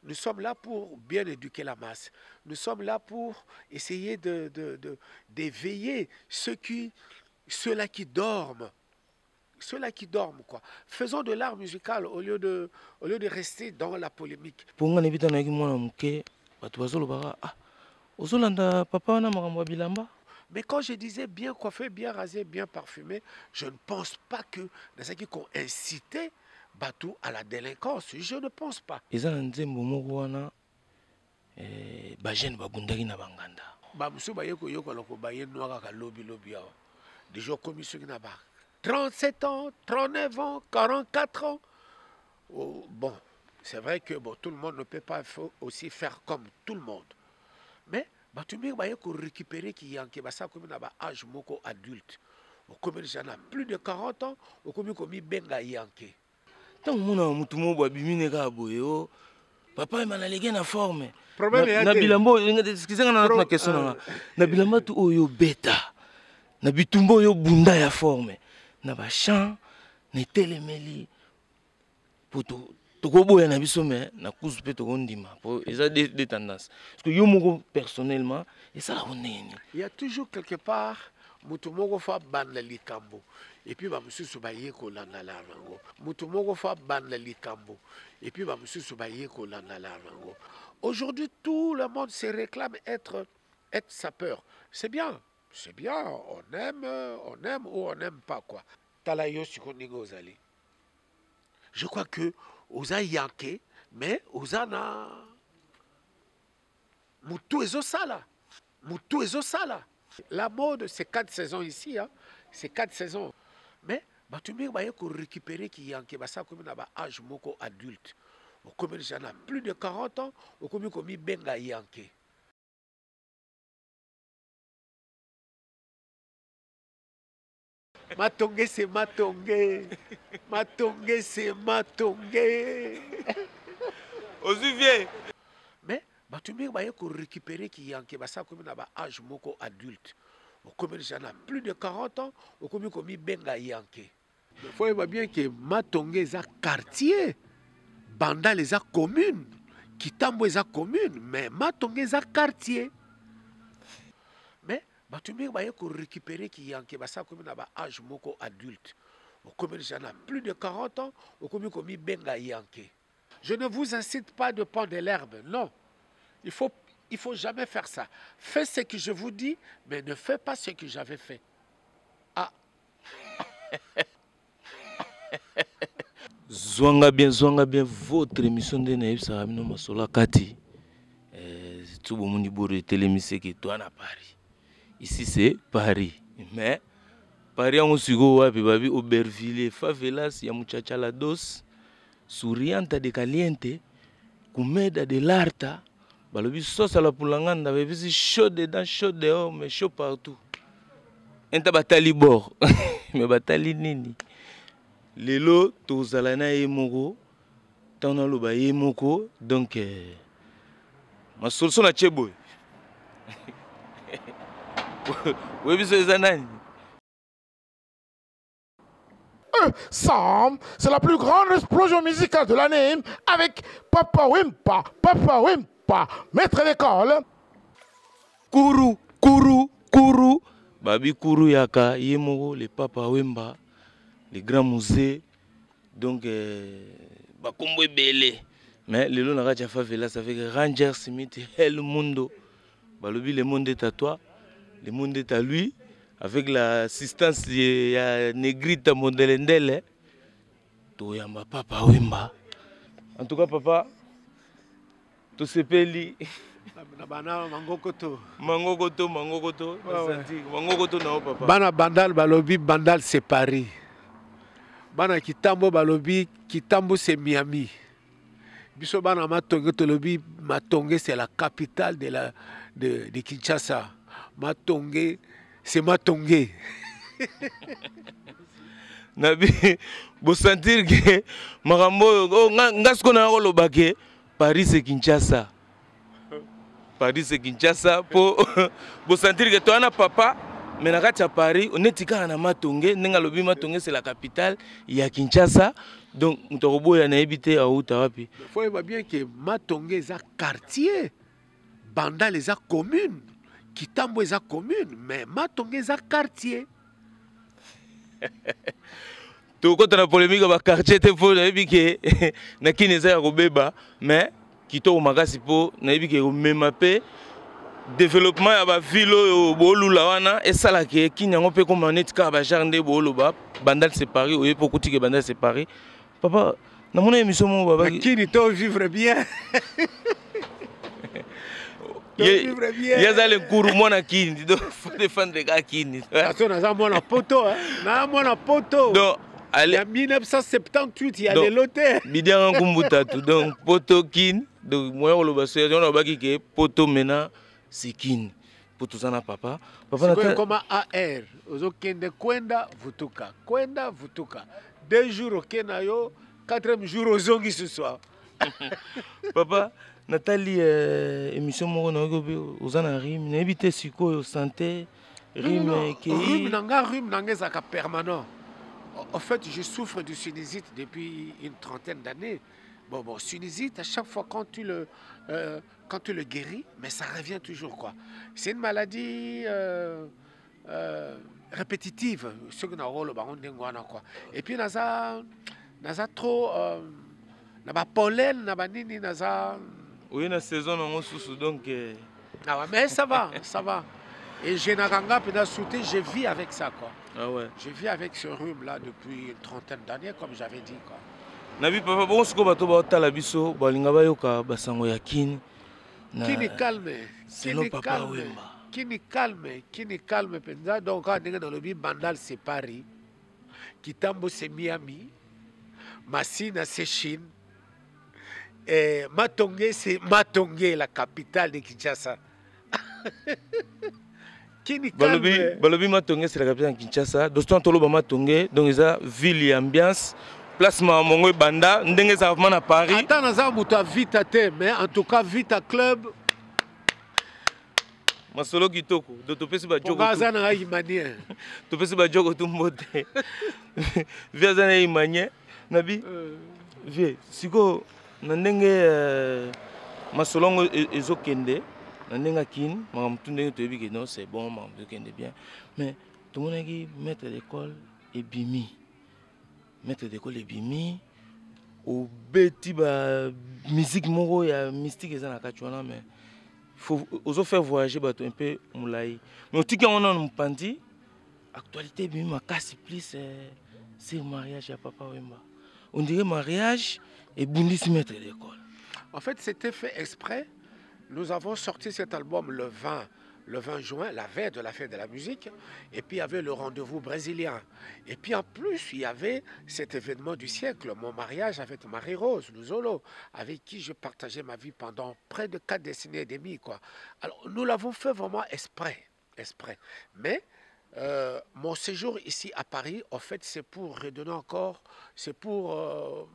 Nous sommes là pour bien éduquer la masse. Nous sommes là pour essayer d'éveiller ceux-là qui dorment. Ceux-là qui dorment, quoi. Faisons de l'art musical au lieu de rester dans la polémique. Mais quand je disais bien coiffé, bien rasé, bien parfumé, je ne pense pas que dans ce qui ont incité Batou à la délinquance. Je ne pense pas. Déjà commis sur 37 ans, 39 ans, 44 ans. Oh, bon, c'est vrai que bon, tout le monde ne peut pas aussi faire comme tout le monde. Mais tu peux récupérer qui y a comme un âge adulte. Comme déjà plus de 40 ans, ou comme benga yanké. Tant que papa il a na forme. Na bilambo, excusez-moi na question na bilamba tu oyo beta. Na bitumbo yo bunda ya forme. Na ba champ na telemeli poto tokoboya na biso mais na kuzu pe tokondima pour eza des tendances parce que yo moko personnellement et ça il y a toujours quelque part mutu moko fa banda likambo et puis ba mususu ba ye ko landa la rango mutu moko fa banda likambo et puis ba mususu ba ye ko landa la rango. Aujourd'hui tout le monde se réclame être sapeur. C'est bien, on aime ou on n'aime pas quoi. Talayo sikoningo ozali. Je crois que oza yanké mais oza na mutu ezosala. Mutu ezosala. La mode, c'est 4 saisons ici, hein? C'est 4 saisons. Mais tu peux récupérer qui yanké basa comme un âge moko adulte. Comme déjà plus de 40 ans, ou comme benga yanké. Matongé c'est matongé. Matongé c'est matongé. Osuvier. Mais tu peux récupérer qui yanké basa comme un âge moko adulte. Comme déjà plus de 40 ans, ou comme benga yanké. Il faut bien que Matongé est un quartier. Banda les a communes. Kitambo est commune. Mais Matongé est un quartier. Mais tu peux récupérer qui yanké basa comme un âge moko adulte. Comme déjà plus de 40 ans, ou comme benga yanké. Je ne vous incite pas de prendre de l'herbe, non. Il faut jamais faire ça. Faites ce que je vous dis, mais ne faites pas ce que j'avais fait. Ah. Zwanga bien, votre émission de Naïf Saramino Masola Kati. Tout le monde dit télémission qui est à Paris. Ici c'est Paris. Mais Paris on se voit puis Aubervilliers, favelas, ya muchacha la dos, sourianta de caliente, comeda de l'arta. Balobi sauce à la poulanganda, mais c'est chaud dedans, chaud dehors, mais chaud partout. Enta batali bord, mais batali nini. Lelo tozalana yemoko, tana loba yemoko, donc ma solution na cheboy. Oui, bisous zanani. Sam, c'est la plus grande explosion musicale de l'année avec Papa Wimpa, maître d'école. Kourou. Babi Kourou Yaka, Yemoko, les Papa Wimba, les grands musées. Donc, Bakombo Belé. Mais le long de favela, ça fait que Ranger Smith, le Mundo. Balobi, le monde est à toi, le monde est à lui. Avec l'assistance de Negrita Mondelendele, Toyamba Papa Wimba. En tout cas, papa, tout se peli. Mangokoto. Mangokoto. Mangokoto na papa. Bana bandal balobi, bandal c'est Paris. Bana Kitambo balobi, Kitambo c'est Miami. Biso bana Matongé tolobi, Matongé c'est la capitale de Kinshasa. Matongé c'est Matongé. Nabi, vous sentir que Marambo, ngasko na olobake, Paris c'est Kinshasa. Paris c'est Kinshasa. Pour vous sentir que toi na papa, mais na Paris, on est tika na Matongé, nenga lobi Matongé c'est la capitale, il y a Kinshasa. Donc mutokoboya na ebité a utawapi. Faut bien que Matonge est un quartier, Bandal est une commune, Kitambo est une commune, mais Matonge est un quartier. To kota na polémique ba quartier te fo na ebike na kineza ya kobeba mais kitoko makasi po na ebike ko mema pe développement ya ba ville oyo bolula wana esala ke kinyango pe comme net ka ba jardin boloba bandal séparé oye po kuti ke bandal séparé papa na mona émission mo baba Kini to vivre bien. Yaza le cours mona kini do faut défendre ka kini. Attention na za mona poto hein. Na mona poto. Donc il y a 1978, il y a les lotés. Bidian Kumbuta tout donc poto kin donc moi on le basse on a baki que poto mena c'est kin poto sana papa c'est comme AR ozo kende kwenda vutuka 2 jours au Kenya yo 4e jour ozongi ce soir. Papa Nathalie émission moko na ozana rime na éviter siko santé rime ki rime nanga zaka permanent. En fait, je souffre de sinusite depuis une trentaine d'années. Bon, sinusite, à chaque fois quand tu le guéris, mais ça revient toujours, quoi. C'est une maladie répétitive. Ce que quoi. Et puis, naza trop, naba pollen, naba nini, naza. Oui, na saison on sous donc. Ah ouais, mais ça va, ça va. Et je vis avec ça, quoi. Ah ouais. Je vis avec ce rhume-là depuis une trentaine d'années, comme j'avais dit, quoi. Nabi papa, bon, ce que bato ba tala biso, balinga ba yoka basango ya kin. Kini calme. Kini calme, penza. Donc, quand on est dans le bi bandal c'est Paris, Kitambo c'est Miami, Massina c'est Chine, et Matonge c'est Matonge, la capitale de Kinshasa. Balobi Matonge c'est la capitale de Kinshasa. Doston tolo ba Matonge donc ils a ville et ambiance. Placement mongo banda ndenge za na Paris. Attends naza muta vita te mais en tout cas vita club. Masolo kitoko do topesi ba jogo. Ngaza na imanie. Topesi ba jogo tumbote. Via za na imanie nabi. Vie siko na ndenge masolongo ezokende. Nandenga kin, maman tout ndenge to ebi que non c'est bon, maman tout kende bien. Mais tout le monde qui maître d'école et bimi. Maître d'école et bimi. Au beti ba musique moro ya mystique ezana kachwana mais faut oso faire voyager bato un peu moulai. Mais tout quand on a mpandi actualité bimi makasi plus c'est le mariage à papa Wemba. On dirait mariage et bundisi maître d'école. En fait, c'était fait exprès. Nous avons sorti cet album le 20 juin, la veille de la fête de la musique. Et puis il y avait le rendez-vous brésilien. Et puis en plus, il y avait cet événement du siècle, mon mariage avec Marie-Rose Luzolo, avec qui je partageais ma vie pendant près de 4 décennies et demie, quoi. Alors nous l'avons fait vraiment exprès. Mais mon séjour ici à Paris, en fait, c'est pour redonner encore, c'est pour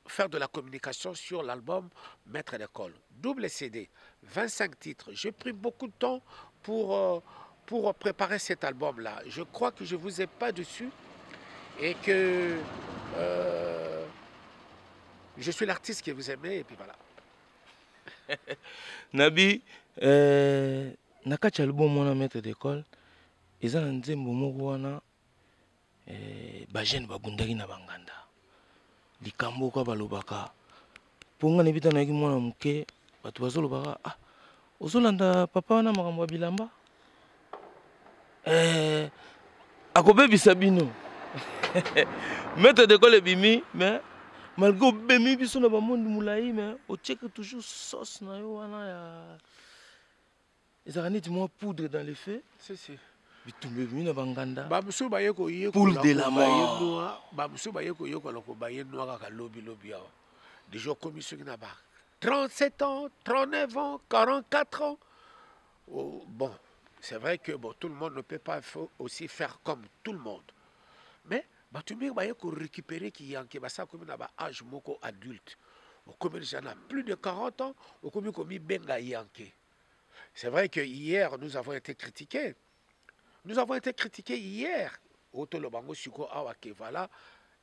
faire de la communication sur l'album Maître d'école. Double CD, 25 titres. J'ai pris beaucoup de temps pour préparer cet album-là. Je crois que je ne vous ai pas dessus et que je suis l'artiste que vous aimez et puis voilà. Nabi, nakati album mona Maître d'école, eza na nzembo moko wana ba jeune babundaki na banganda. Likambo kwa balobaka. Ponga nebita na yaki mwana muke, batu bazolobaka, ah, ozolanda papa wana makambo ya bilamba? Akobebisa bino. Maître d'école bimi, mais malgré bimi biso na ba monde moulayi, mais o check toujours sauce na yo wana ya. Ezaka neti mwa poudre dans les faits. Si. Bitumbe bimi na banganda. Bamusu bayeko yeko. Poule de la mort. Bamusu bayeko yeko loko bayen noa kaka lobi yawa. Des gens commis ceux qui n'ont pas 37 ans, 39 ans, 44 ans. Oh, bon, c'est vrai que bon, tout le monde ne peut pas aussi faire comme tout le monde. Mais tu peux récupérer qui est comme âge moko adulte. Comme j'en ai plus de 40 ans, comme benga yanké. C'est vrai que hier, nous avons été critiqués. Nous avons été critiqués hier. Voilà.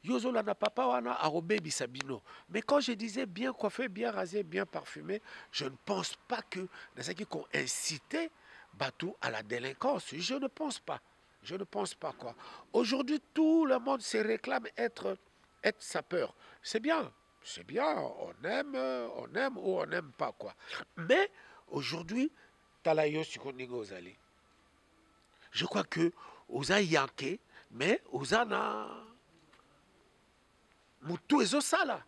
yozola na papa wana arobebi sabino. Mais quand je disais bien coiffé, bien rasé, bien parfumé, je ne pense pas que dans qui qu'on incitait Batou à la délinquance. Je ne pense pas. Je ne pense pas quoi. Aujourd'hui, tout le monde se réclame être sapeur. C'est bien. C'est bien. On aime ou on n'aime pas quoi. Mais aujourd'hui, talayo sikoningo ozali. Je crois que oza yanke, mais oza na mutu ezosala.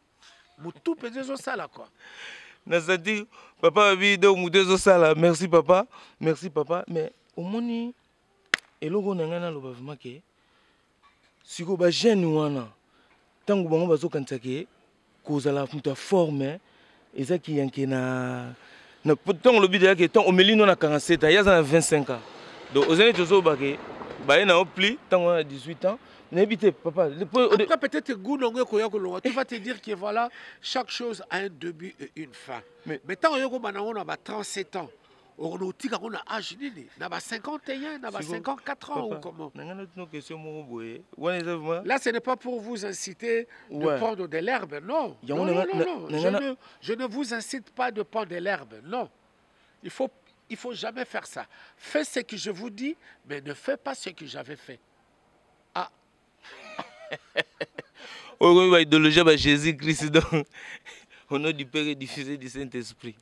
Mutu peze ezosala quoi. Nasati papa abi do mutu ezosala. Merci papa. Merci papa. Mais au moni eloko nangana loba vraiment ke siko ba jeune wana tango bango bazokanisa ke kozala mutu forme ezaki yanke na tango lobi de ke tango omeli no na 47 ans yaza na 25 ans. Donc, aux années de Zobake, bah, il a pli, tant qu'on a 18 ans, n'habitez papa. Après, peut-être tu vas te dire que voilà, chaque chose a un début et une fin. Mais tant qu'on a 37 ans, on a âge, on a 51, on a 54 ans ou comment. Là, ce n'est pas pour vous inciter de prendre de l'herbe, non. Non, non, non. Je ne vous incite pas de prendre de l'herbe, non. Il faut jamais faire ça. Faites ce que je vous dis, mais ne faites pas ce que j'avais fait. Ah. Idéologie de Jésus-Christ, au nom du Père et du Fils et du Saint-Esprit.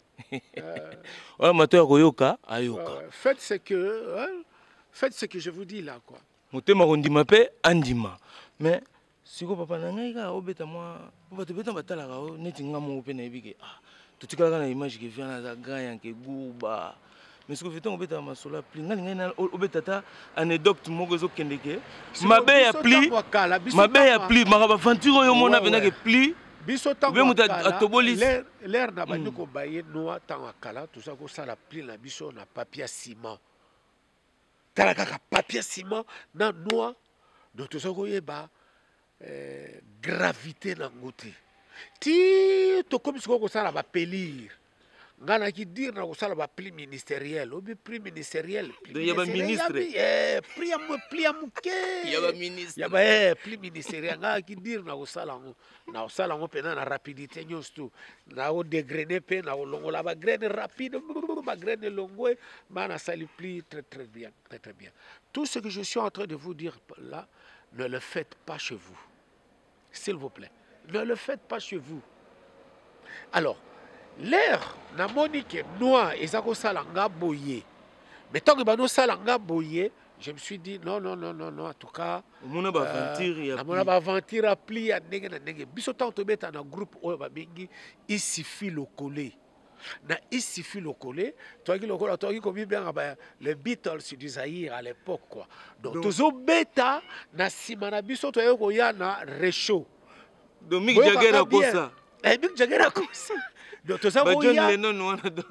Faites ce que je vous dis là, quoi. Mais si vous papa n'anga obeta moi, papa te beta batala kao netinga mo open ebike ah tout kala na image qui vient na grand yanke guba. Mais ce que fait on beta masola pli ngani na obeta ta anecdote moko zo kendeke mabe ya pli makaba aventure yo mona bena ke pli biso tango l'air na bandi ko baye noa tango kala tout ça ko sala pli na biso na papier ciment tala kaka papier ciment na noa donc tout ça ko yeba gravité na ngote ti to comme ce ko sala ba pelir ngana ki dire na ko sala ba pli ministériel obi pli ministériel il y a ba ministre pli amuke il y a ba ministre ya ba pli ministériel ngana ki dire na ko sala ngo pena na rapidité nyosto na o dégrainer pe na o longola ba graine rapide ba graine longwe mana sali pli très bien très bien. Tout ce que je suis en train de vous dire là, ne le faites pas chez vous. S'il vous plaît. Ne le faites pas chez vous. Alors, l'air, na monique noir, et ça salanga boye. Mais tant que bano salanga boye, je me suis dit non, en tout cas. Mon aventure a pli à nègre na nègre. Bisotant to beta na groupe oyo babengi il suffit le coller. Na il suffit le coller. Toi qui comme bien les Beatles du Zaïre à l'époque quoi. Donc tozo beta na simana biso to yoko ya na réchaud. Donc Mick Jagger a kosa. Mick Jagger a kosa. Donc toza ko ya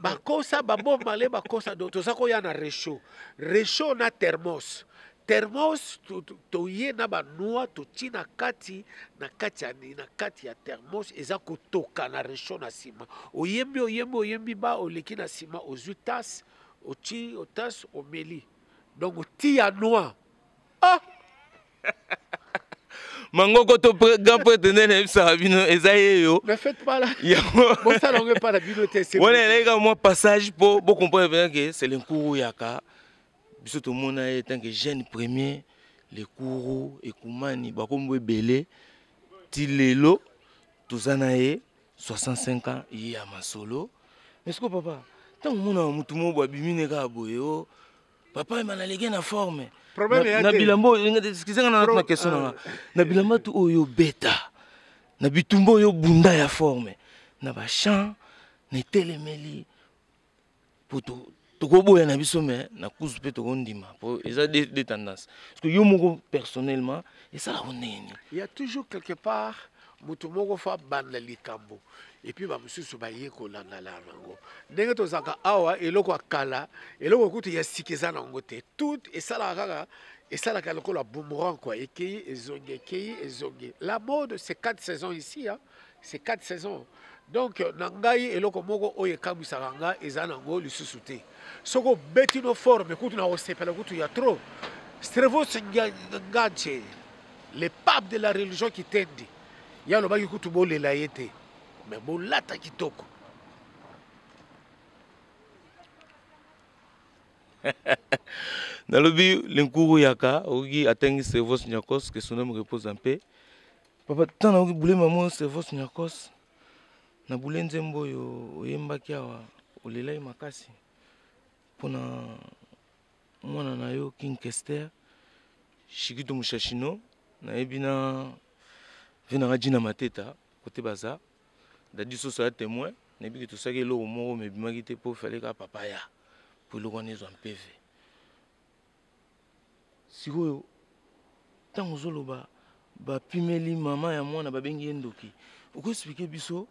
ba kosa ba bon malé ba kosa donc toza ko ya na réchaud. Réchaud na thermos. Thermos to ye na ba noa to tina kati na kati ya thermos eza ko toka na réchaud na sima. Oyembi ba oleki na sima ozwi tasse o tasse o meli. Donc ti ya noa. Ah Mango to grand prétendant na Sarabino ezaye yo. Ne faites pas là. Bon ça n'engage pas la bibliothèque. On est là moi passage pour comprendre bien que c'est l'encours yaka. Biso to mona est tant que jeune premier les courou et kumani bakombo belé tilelo tozanaye 65 ans ya masolo. Est-ce que papa tant mona mutu mo ba bimine ka boyo papa emanalege na forme. Na bilambo excusez-moi na question na bilambo tu oyo beta na bitumbo yo bunda ya forme na ba champ na telemeli poto tokoboya na biso mais na kuzu pe tokondima pour eza des tendances parce que yo moko personnellement et ça la oneni il y a toujours quelque part mutu moko fa banda likambo et puis ba mususu ba ye ko landa la nango ndenge to zaka awa eloko akala eloko kutu ya sikeza nango te tout et ça la kaka et ça la kaloko la boomerang quoi ekei ezongi la mode c'est 4 saisons ici hein c'est 4 saisons donc nangai eloko moko oye kabisa nga eza nango lisusu te soko betino forme kutu na osepela kutu ya trop strevo ngache le pape de la religion qui t'aide. Il y a le bas qui coûte beau les laïté. Mais bon, là, t'as qui toque. Nalobi l'enkuru yaka ogi atengi servos nyakos que son homme repose en paix. Papa tana ogi boule maman servos nyakos. Na boule nzembo yo oyemba kiawa olelai makasi. Pona mwana na yo King Kester Shikito Mushashino na ebina vena rajina mateta côté baza. Dadi so ça témoin na bi que tout ça que lo mo me bimaki te pour fallait ka papaya pour le connaître en PV. Sikoyo tango zoloba ba pimeli mama ya mwana babengi endoki oko expliquer biso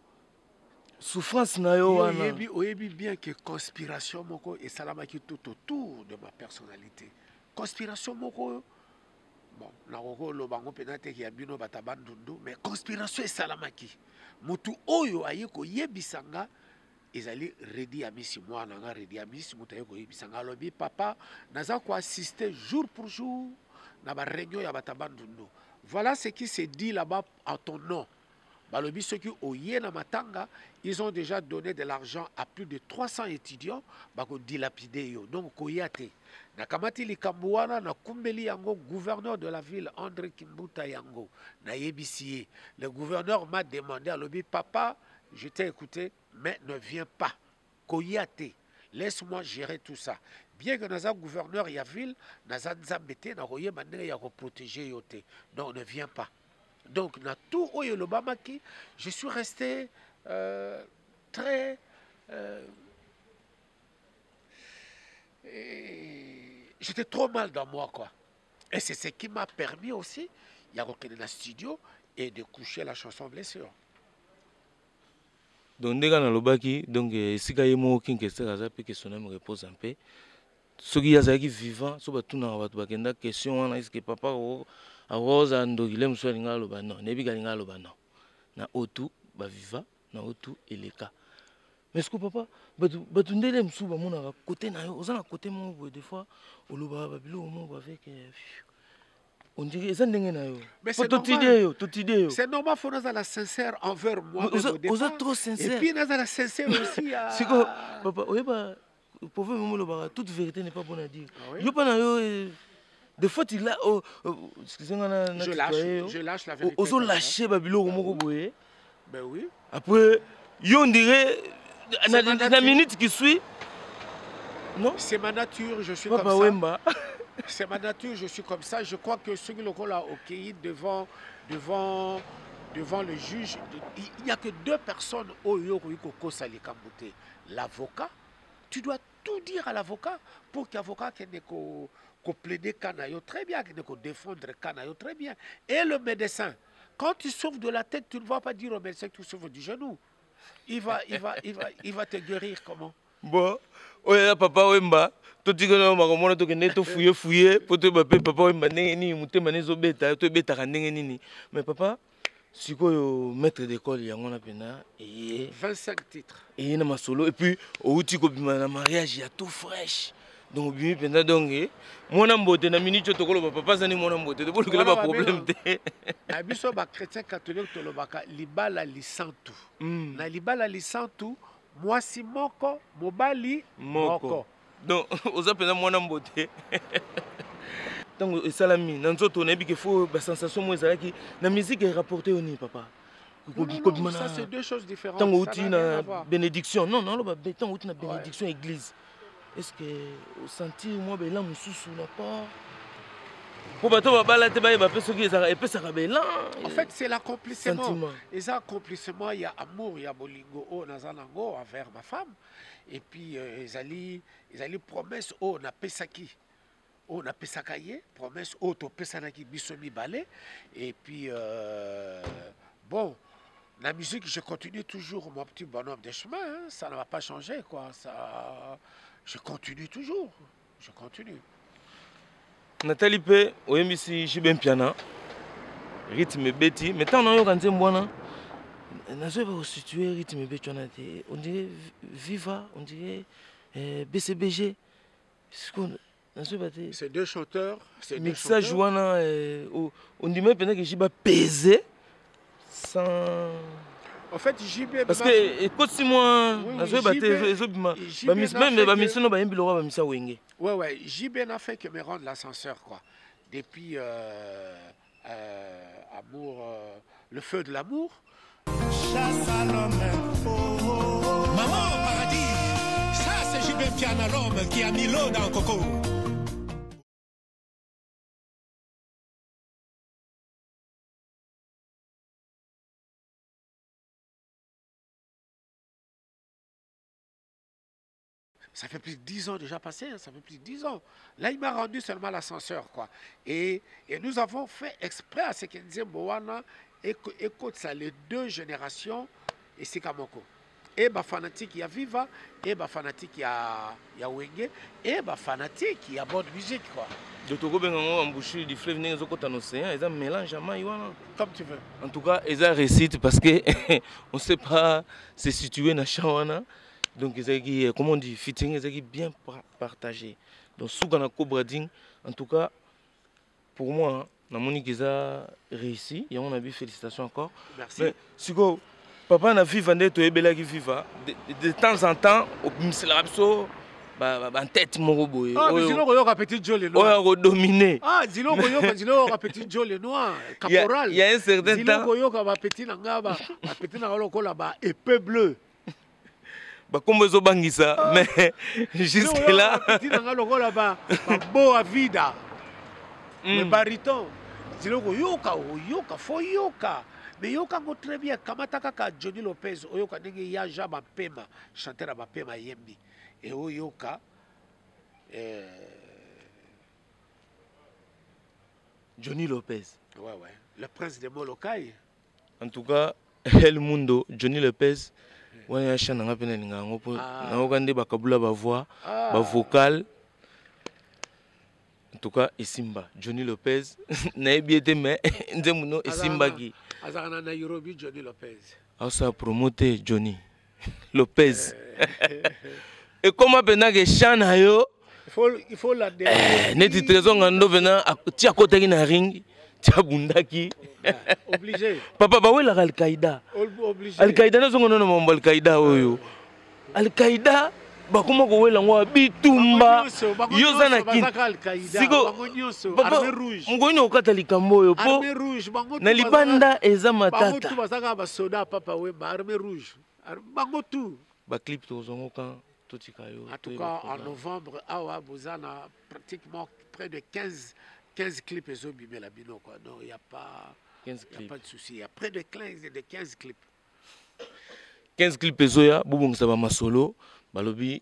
souffrance na yo wana oyebi bien que conspiration moko et salamaki tout autour de ma personnalité conspiration moko bon na roko lo bango penate ki abino batabandundu mais conspiration et salamaki mutu oyo ayeko yebisanga ezali redi amisi mwana nga redi amisi mutu ayeko yebisanga lobi papa naza ko assister jour pour jour na ba réunion ya batabandundu. Voilà ce qui se dit là-bas en ton nom. Balobi ceux qui oye na matanga, ils ont déjà donné de l'argent à plus de 300 étudiants bako dilapider yo. Donc koyate. Na kamati likambo wana na kumbeli yango gouverneur de la ville André Kimbuta yango na yebisiye. Le gouverneur m'a demandé à lobi papa, je t'ai écouté mais ne viens pas. Koyate. Laisse-moi gérer tout ça. Bien que naza gouverneur ya ville, naza nzambete na roye mandenge ya protéger yote. Donc ne viens pas. Donc na tout oyo lobamaki, je suis resté très j'étais trop mal dans moi quoi. Et c'est ce qui m'a permis aussi il y a reconnu la studio et de coucher la chanson Blessure. Donc ndega na lobaki donc sika yemo King Kester aza pe que son âme repose en paix. Soki yazaki vivant so batuna batu bakenda question wana est-ce que papa aroza ndogile mswali ngalo ba non nebi galinga lo ba non na otu ba viva na otu eleka. Mais est-ce que papa batu ndele msu ba mona côté na yo ozana côté mo des fois oloba ba bilo mo avec on dirait ça ndenge na yo. Mais c'est normal. C'est normal faut naza la sincère envers moi au départ. Oza trop sincère. Et puis naza la sincère aussi à Siko papa oyeba pour vous, toute vérité n'est pas bonne à dire. Ah oui? Des fois, il a. Je lâche la vérité. Ozo lâcher Babilo Mokoboye. Ben oui. Après, on dirait. La minute qui suit. Non? C'est ma nature, je suis Papa comme Wemba. ça. C'est ma nature, je suis comme ça. Je crois que ceux qui l'ont là au pays devant le juge, il n'y a que deux personnes au Yoko Salikambote. L'avocat. Tu dois tout dire à l'avocat pour qu'l'avocat ne plaider Kanayo très bien, qu'il ne défendre Kanayo très bien. Et le médecin, quand tu souffres de la tête, tu ne vas pas dire au médecin que tu souffres du genou. Il va te guérir comment? Bon, oya papa Wemba, to tigana makomona to kende to fouiller pour te papa Wemba neni mutema nezo beta to beta kandenge nini. Mais papa sikoyo maître d'école yango na pena et 25 titres. Et na masolo et puis outi ko bima na mariage ya tout fraîche. Donc bimi pena donc mona mbote na minute to kolo papa zani mona mbote to bolu kele ba problème te. Abiso ba chrétien catholique to lobaka libala lisantu. Na libala lisantu moi si moko mobali moko. Donc oza pena mona mbote. Donc salami nanzoto na bi que faut ba sensation mo ezalaki na musique est rapporté au ni papa. Non, ça c'est deux choses différentes. Tant outi na bénédiction. Non tant outi na bénédiction église. Est-ce que au sentir moi ben là mususu na pas pour bato babala te ba pe soki ezaka et pe ça rabela. En fait, c'est l'accomplissement. Et ça accomplissement, il y a amour, il y a bolingo o nazanango envers ma femme et puis ezali promesse o na pesaki. On a pesakaye, promesse auto pesanaki bisomi balé et puis bon, la musique je continue toujours mon petit bonhomme de chemin, hein, ça ne va pas changer quoi, ça je continue toujours, je continue. Nathalie P, oyembisi jibem piana, rythme beti, mais tant on a quand même bon, nazo va situer rythme beti on dirait Viva, on dirait BCBG, C'est deux chanteurs. Mixage wana on dit même que j'ai pas pesé sans. En fait, JB. Parce que écoute si moi, ouais, JB n'a fait que me rendre l'ascenseur quoi. Depuis amour, le feu de l'amour. Chasse à l'homme. Maman paradis, ça c'est JB Piana l'homme qui a mis l'eau dans le coco. Ça fait plus de 10 ans déjà passé, hein, ça fait plus de 10 ans. Là, il m'a rendu seulement l'ascenseur, quoi. Et nous avons fait exprès à ce qu'il disait Moana, écoute ça, les deux générations, et c'est Kamoko. Et bah fanatique, il y a Viva, et bah fanatique, il y a Wenge, et bah fanatique, il y a bonne musique, quoi. De Togo Bengango embouché du fleuve Nengo côté l'océan, ils ont mélange à Maïwana. Comme tu veux. En tout cas, ils ont récité parce que on ne sait pas se situer dans Chawana. Donc, comment on dit, fitting, ils ont bien partagé. Donc, Sougana Cobrading, en tout cas, pour moi, ils ont réussi. Et on a vu félicitations encore. Merci. Mais, Sigo, papa n'a vu vendre tout Ebela qui viva. De temps en temps, au Mselapso, en tête, mon robot. Ah, mais dis-le, il y a petit Joe le noir. On a dominé. Ah, dis-le, il y a petit Joe le noir. Caporal. Il y a un certain temps. Dis-le, il y a petit Nangaba, petit Nangaba, là-bas, épée bleue. Comme ils ont bangé ça, mais jusque là. Petit Nangaba, là-bas, beau à vida. Le baryton. Dis-le, yoka, faut yoka. Mais yoka, très bien. Kamata kaka Johnny Lopez, yoka, nenge yaja bapema, chanteur à bapema yembi. Et yoka. Johnny Lopez. Ouais. Le prince de Molokai. En tout cas, El Mundo, Johnny Lopez. Ouais, il y a un chant dans la peine de l'engang. On a des bakabula voix, vocal. En tout cas, Isimba, Johnny Lopez. N'a bien été mais Ndemuno Isimba qui. Azarana Nairobi, Johnny Lopez. Ah ça a promoté Johnny Lopez. Et comment maintenant que chant yo? Il faut la défendre. Net trésor ngando venant tia côté qui na ring. Bundaki. Obligé. Papa, bah oui, Al-Qaïda. Obligé. Al-Qaïda, nous sommes non Al-Qaïda. Al-Qaïda, bah comment vous voyez là, bitumba. Yozana kin. Sigo. Papa, mgonyo okatalika moyo po. Armée rouge, na libanda eza matata. Bangotu basaka ba soda papa we ba armée rouge. Bangotu. Ba clip tozongo kan totikayo. En tout cas, en novembre, Awa Bozana pratiquement près de 15 clips et Zobimé la bino quoi. Non, il n'y a pas de souci. Il y a près de 15 clips. 15 clips et Zoya, Boubong Sabama solo, Balobi,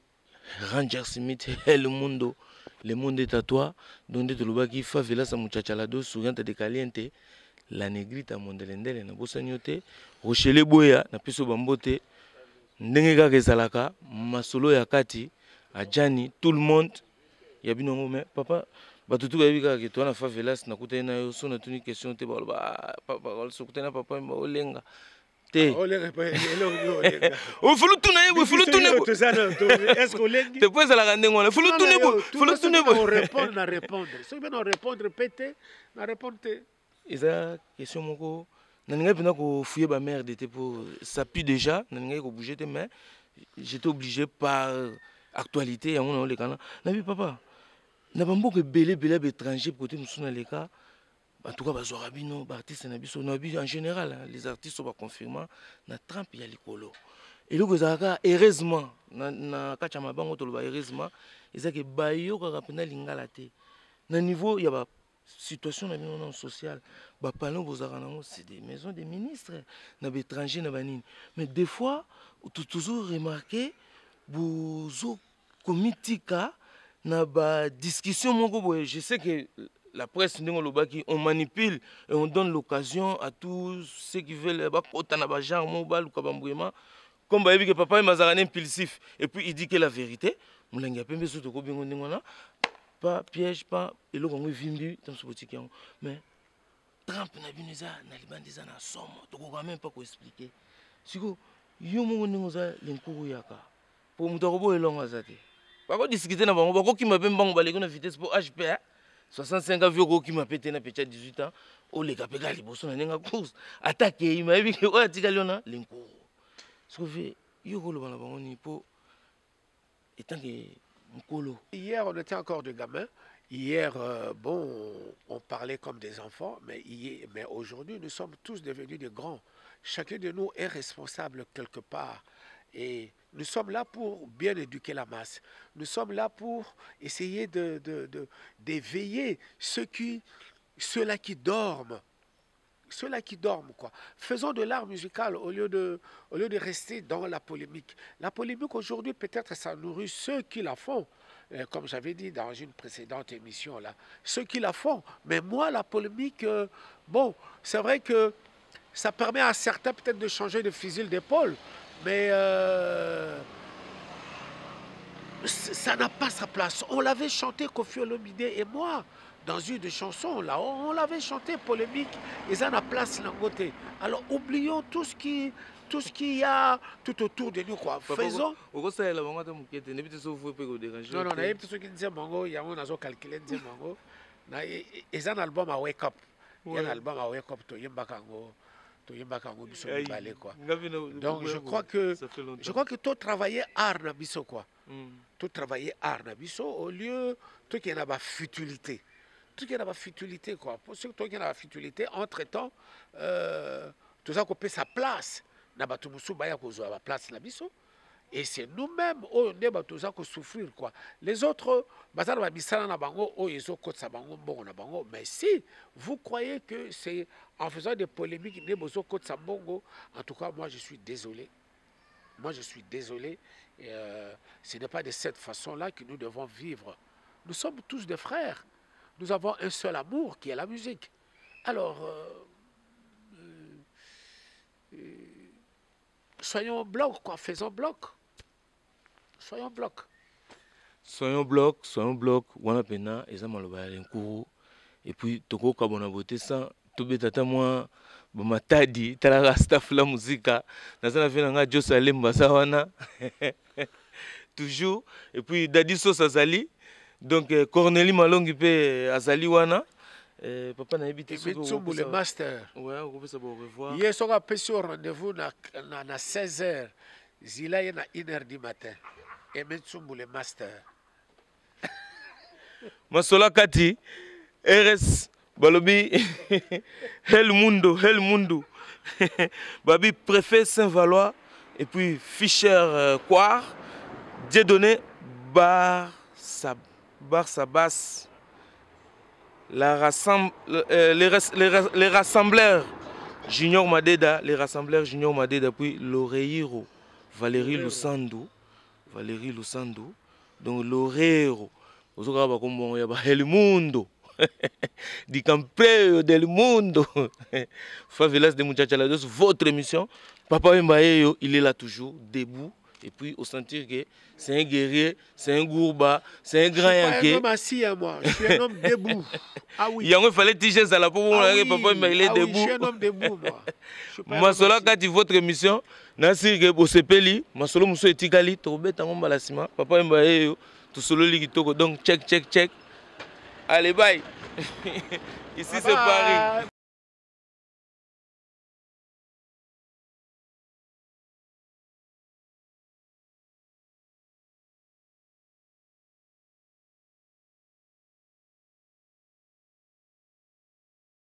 Ranger Smith, El Mundo, Le Monde est à toi, donde te lobaki favela sa muchachalado, souriante de caliente, la negrita mondelendele na bosanyote, Rochelle Boya, na piso bambote, Ndengega Gezalaka, Masolo Yakati, Adjani, tout le monde, Yabino mais papa. Batutu babika ke toi na favelas na kutena yo so na tuni question te ba papa so kutena papa mba olenga te olenga pa olenga o fulu tuna ye fulu tuna est-ce que olenga te poser la gande ngona fulu tuna répondre so bien répondre pété na répondre eza question moko na ninga pena ko fouiller ba mère d'été pour ça pue déjà na ninga ko bouger te mais j'étais obligé par actualité ya on le kana na bi papa. Na bamboka belé étranger côté musuna les cas en tout cas bazora bino ba artiste na biso na bi en général les artistes sont pas confirmés na Trump ya likolo et le gozaka heureusement na kachama bango to ba heureusement ezaki bayo ka pena lingala te na niveau ya ba situation na bino non social ba palon bozaka nango c'est des maisons des ministres na étranger na banini mais des fois toujours remarqué bozo komitika na ba discussion moko boye je sais que la presse ndingo lobaki on manipule et on donne l'occasion à tous ceux qui veulent ba kota na ba genre mobile ou kabambouema comme ba yebi que papa mazarane impulsif et puis il dit que la vérité mulenga pembe so to ko bingo ndingo na pas piège pas eloko ngo vimbi dans ce boutique mais Trump na biniza na libandiza na somo to ko même pas ko expliquer siko yo mo ndingo za linkuru yaka pour muto ko boye longa zate Bako discuter na bango, bako ki m'a ben bango baleko na vitesse pour HP 65 avions qui m'a pété na pété 18 ans. Oh les gars, pégal liboso na nenga course. Attaquer, il m'a dit que ouais tika liona linko. Sauvé, yo ko lo bana bango ni po étant que mkolo. Hier on était encore des gamins. Hier, bon, on parlait comme des enfants, mais aujourd'hui, nous sommes tous devenus des grands. Chacun de nous est responsable quelque part. Et nous sommes là pour bien éduquer la masse. Nous sommes là pour essayer d'éveiller ceux-là qui dorment. Ceux-là qui dorment, quoi. Faisons de l'art musical au lieu de rester dans la polémique. La polémique aujourd'hui, peut-être, ça nourrit ceux qui la font. Comme j'avais dit dans une précédente émission, là, ceux qui la font. Mais moi, la polémique, bon, c'est vrai que ça permet à certains peut-être de changer de fusil d'épaule, mais ça n'a pas sa place. On l'avait chanté, Koffi Olomide et moi, dans une des chansons, là, on l'avait chanté, polémique, et ça n'a place langoté. Alors, oublions tout ce qu'il y a tout autour de nous, quoi. Faisons. Non, non, il y a des gens qui disent Mango, il y a un azo calculé, disent Mango. Il y a un album à Wake Up. Il y a un album à Wake Up, tu y quoi. Donc, je crois que tout travailler art na biso, quoi. Tout travailler art na biso, au lieu, tout qui y a la futilité. Tout qui y a la futilité, quoi. Pour ceux qui ont la futilité, entre-temps, tout ça couper sa place. Place na biso, et c'est nous-mêmes on est souffrir, quoi. Les autres mais si vous croyez que c'est en faisant des polémiques, en tout cas moi je suis désolé. Ce n'est pas de cette façon-là que nous devons vivre. Nous sommes tous des frères, nous avons un seul amour qui est la musique. Alors soyons bloc, quoi. Faisons bloc. Soyons bloc. Soyons bloc. Wana pena eza maloba l'enkuru. Et puis toko kabona beauté sans tobe tata moi bamatadi tala staff la musica. Nazana vena nga Josalem basawana. Toujours. Et puis Dadi Sosa Azali. Donc Cornélie Malongi pe Azali wana. Papa na habité le master. Ouais, on peut savoir au revoir. Hier soir après sur rendez-vous na 16h. Zila y na 1h du matin. Et Metsumbu le master. Masola Kati RS Balobi Hel Mundo. Babi préfet Saint-Valois et puis Fischer Quar Dieudonné Bar Sabas. Les rassembleurs Junior Madeda, puis Loreiro, Valérie Lusando, donc Loreiro, El Mundo, di Campeo del Mundo, Favelas de Muchachalados, votre émission, Papa Mbaye, il est là toujours, debout. Et puis, au sentir que c'est un guerrier, c'est un gourba, c'est un grand yanké. Je suis un homme assis, moi. Je suis un homme debout. Ah oui. Il fallait tirer ça là pour papa, mais il est debout. Je suis un homme debout, moi. Masola, quand tu votre émission, Nassi Bosepeli, Masolo Mousso et Tigali, Torbet, Tangon Balasima, Papa Mbaye, tout solo Ligitoko. Donc, check. Allez, bye. Ici, c'est Paris.